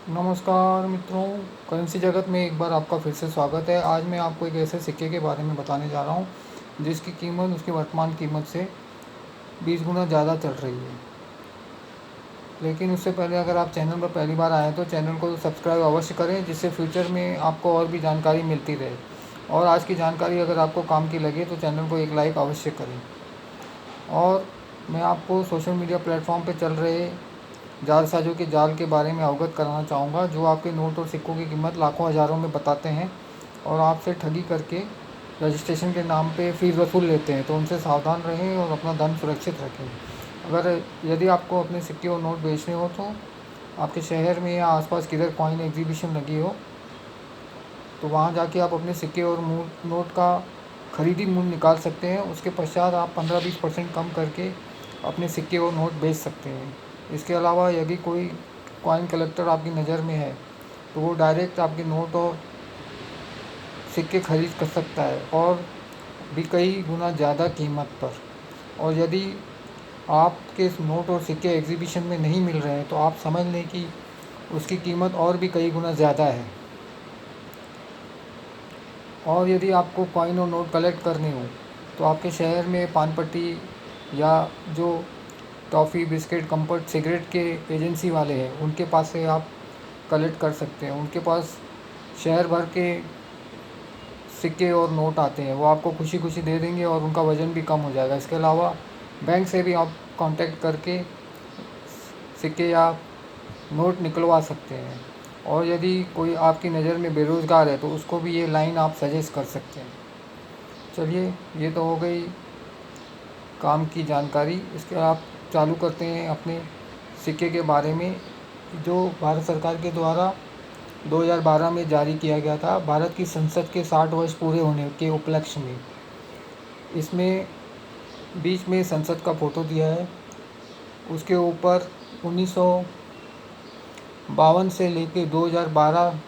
नमस्कार मित्रों, करेंसी जगत में एक बार आपका फिर से स्वागत है। आज मैं आपको एक ऐसे सिक्के के बारे में बताने जा रहा हूँ जिसकी कीमत उसकी वर्तमान कीमत से 20 गुना ज़्यादा चल रही है। लेकिन उससे पहले अगर आप चैनल पर पहली बार आए तो चैनल को सब्सक्राइब अवश्य करें, जिससे फ्यूचर में आपको और भी जानकारी मिलती रहे। और आज की जानकारी अगर आपको काम की लगे तो चैनल को एक लाइक अवश्य करें। और मैं आपको सोशल मीडिया प्लेटफॉर्म पर चल रहे जालसाजों के जाल के बारे में अवगत कराना चाहूँगा, जो आपके नोट और सिक्कों की कीमत लाखों हज़ारों में बताते हैं और आपसे ठगी करके रजिस्ट्रेशन के नाम पे फ़ीस वसूल लेते हैं। तो उनसे सावधान रहें और अपना धन सुरक्षित रखें। अगर यदि आपको अपने सिक्के और नोट बेचने हो तो आपके शहर में या आसपास किधर कॉइन एग्जीबिशन लगी हो तो वहाँ जाके आप अपने सिक्के और नोट का खरीदी मूल्य निकाल सकते हैं। उसके पश्चात आप 15-20% कम करके अपने सिक्के और नोट बेच सकते हैं। इसके अलावा यदि कोई कॉइन कलेक्टर आपकी नज़र में है तो वो डायरेक्ट आपके नोट और सिक्के खरीद कर सकता है, और भी कई गुना ज़्यादा कीमत पर। और यदि आपके नोट और सिक्के एग्जीबिशन में नहीं मिल रहे हैं तो आप समझ लें कि उसकी कीमत और भी कई गुना ज़्यादा है। और यदि आपको कॉइन और नोट कलेक्ट करने हो तो आपके शहर में पान पट्टी या जो टॉफ़ी, बिस्किट, कंफर्ट, सिगरेट के एजेंसी वाले हैं उनके पास से आप कलेक्ट कर सकते हैं। उनके पास शहर भर के सिक्के और नोट आते हैं, वो आपको खुशी खुशी दे देंगे और उनका वज़न भी कम हो जाएगा। इसके अलावा बैंक से भी आप कांटेक्ट करके सिक्के या नोट निकलवा सकते हैं। और यदि कोई आपकी नज़र में बेरोज़गार है तो उसको भी ये लाइन आप सजेस्ट कर सकते हैं। चलिए, ये तो हो गई काम की जानकारी। इसके आप चालू करते हैं अपने सिक्के के बारे में, जो भारत सरकार के द्वारा 2012 में जारी किया गया था, भारत की संसद के 60 वर्ष पूरे होने के उपलक्ष्य में। इसमें बीच में संसद का फ़ोटो दिया है, उसके ऊपर 1952 से लेके 2012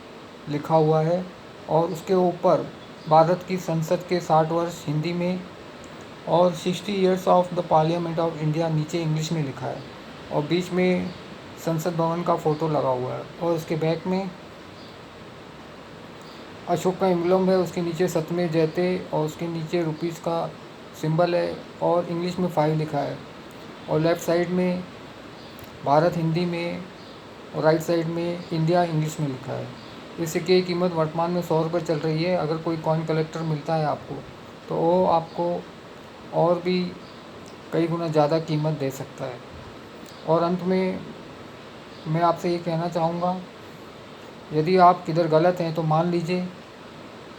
लिखा हुआ है, और उसके ऊपर भारत की संसद के 60 वर्ष हिंदी में और 60 years of the parliament of India नीचे इंग्लिश में लिखा है। और बीच में संसद भवन का फ़ोटो लगा हुआ है, और उसके बैक में अशोक का एम्ब्लम है, उसके नीचे सतमें जयते और उसके नीचे रुपीस का सिंबल है और इंग्लिश में 5 लिखा है। और लेफ़्ट साइड में भारत हिंदी में और राइट साइड में इंडिया इंग्लिश में लिखा है। इस सिक्के की कीमत वर्तमान में 100 रुपये चल रही है। अगर कोई कॉइन कलेक्टर मिलता है आपको तो वो आपको और भी कई गुना ज़्यादा कीमत दे सकता है। और अंत में मैं आपसे ये कहना चाहूँगा, यदि आप किधर गलत हैं तो मान लीजिए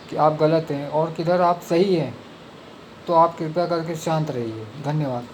कि आप गलत हैं, और किधर आप सही हैं तो आप कृपया करके शांत रहिए। धन्यवाद।